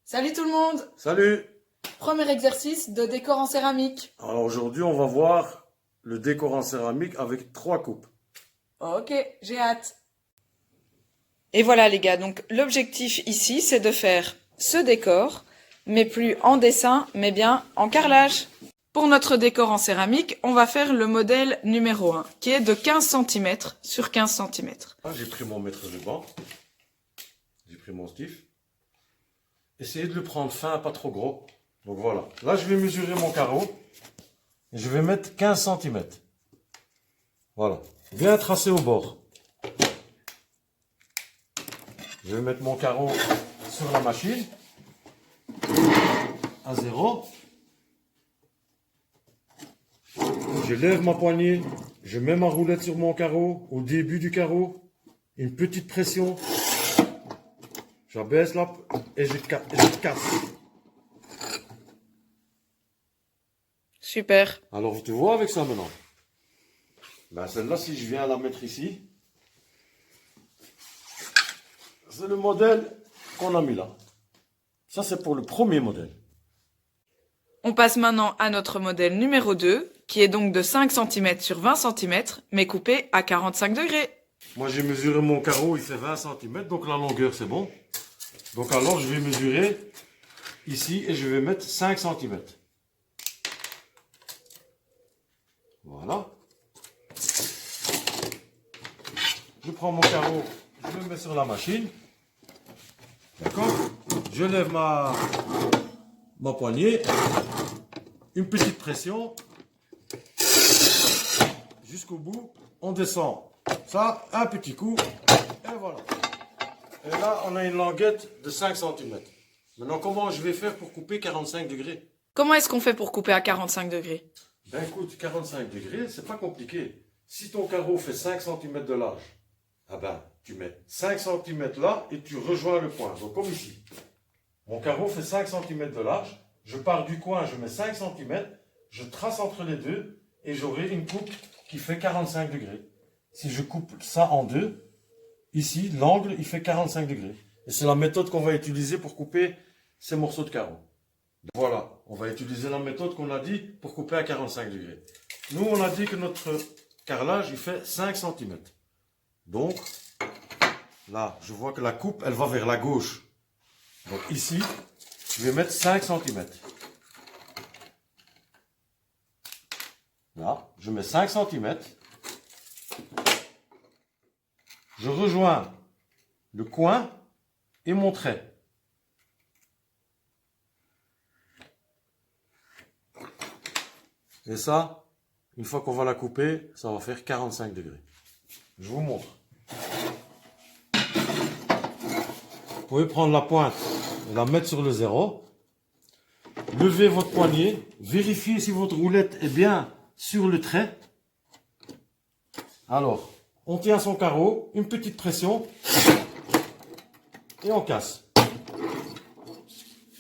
Salut tout le monde! Salut! Premier exercice de décor en céramique. Alors aujourd'hui, on va voir le décor en céramique avec 3 coupes. Ok, j'ai hâte. Et voilà les gars, donc l'objectif ici c'est de faire ce décor, mais plus en dessin, mais bien en carrelage. Pour notre décor en céramique, on va faire le modèle numéro 1, qui est de 15 cm sur 15 cm. J'ai pris mon mètre de banc. J'ai pris mon stiff. Essayez de le prendre fin, pas trop gros. Donc voilà. Là, je vais mesurer mon carreau. Et je vais mettre 15 cm. Voilà. Bien tracé au bord. Je vais mettre mon carreau sur la machine. À 0. Je lève ma poignée. Je mets ma roulette sur mon carreau. Au début du carreau. Une petite pression. J'abaisse là et je casse. Super. Alors, tu vois avec ça maintenant. Ben, celle-là, si je viens la mettre ici, c'est le modèle qu'on a mis là. Ça, c'est pour le premier modèle. On passe maintenant à notre modèle numéro 2, qui est donc de 5 cm sur 20 cm, mais coupé à 45 degrés. Moi, j'ai mesuré mon carreau, il fait 20 cm, donc la longueur, c'est bon. Donc alors, je vais mesurer ici et je vais mettre 5 cm. Voilà. Je prends mon carreau, je le mets sur la machine. D'accord? Je lève ma poignée. Une petite pression. Jusqu'au bout. On descend. Ça, un petit coup. Et voilà. Et là, on a une languette de 5 cm. Maintenant, comment je vais faire pour couper 45 degrés? Comment est-ce qu'on fait pour couper à 45 degrés? Ben écoute, 45 degrés, c'est pas compliqué. Si ton carreau fait 5 cm de large, ah ben, tu mets 5 cm là et tu rejoins le coin. Donc comme ici. Mon carreau fait 5 cm de large. Je pars du coin, je mets 5 cm. Je trace entre les deux et j'aurai une coupe qui fait 45 degrés. Si je coupe ça en deux, ici, l'angle, il fait 45 degrés. Et c'est la méthode qu'on va utiliser pour couper ces morceaux de carreau. Voilà, on va utiliser la méthode qu'on a dit pour couper à 45 degrés. Nous, on a dit que notre carrelage, il fait 5 cm. Donc, là, je vois que la coupe, elle va vers la gauche. Donc ici, je vais mettre 5 cm. Là, je mets 5 cm. Je rejoins le coin et mon trait. Et ça, une fois qu'on va la couper, ça va faire 45 degrés. Je vous montre. Vous pouvez prendre la pointe et la mettre sur le zéro. Levez votre poignet. Vérifiez si votre roulette est bien sur le trait. Alors, on tient son carreau, une petite pression et on casse.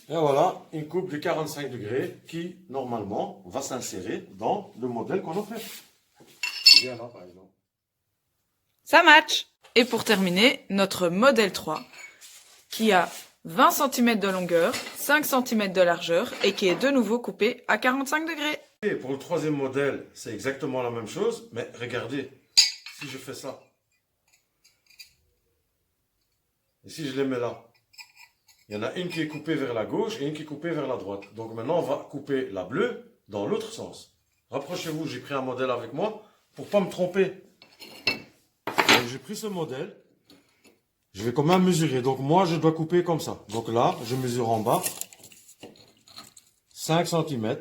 Et voilà, une coupe de 45 degrés qui, normalement, va s'insérer dans le modèle qu'on a fait. Bien là, par exemple. Ça match! Et pour terminer, notre modèle 3, qui a 20 cm de longueur, 5 cm de largeur et qui est de nouveau coupé à 45 degrés. Et pour le troisième modèle, c'est exactement la même chose, mais regardez, si je fais ça, et si je les mets là, il y en a une qui est coupée vers la gauche et une qui est coupée vers la droite. Donc maintenant, on va couper la bleue dans l'autre sens. Rapprochez-vous, j'ai pris un modèle avec moi pour ne pas me tromper. Donc j'ai pris ce modèle. Je vais quand même mesurer. Donc moi, je dois couper comme ça. Donc là, je mesure en bas 5 cm.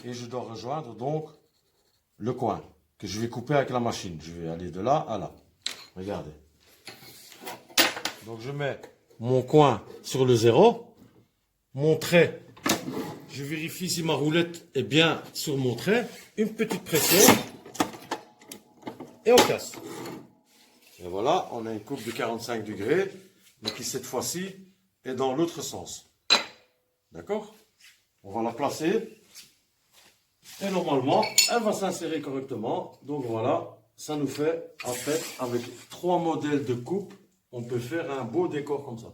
Et je dois rejoindre donc le coin que je vais couper avec la machine. Je vais aller de là à là. Regardez. Donc je mets mon coin sur le zéro. Mon trait. Je vérifie si ma roulette est bien sur mon trait. Une petite pression. Et on casse. Et voilà, on a une coupe de 45 degrés. Mais qui cette fois-ci est dans l'autre sens. D'accord? On va la placer. Et normalement, elle va s'insérer correctement. Donc voilà, ça nous fait en fait avec 3 modèles de coupe on peut faire un beau décor comme ça.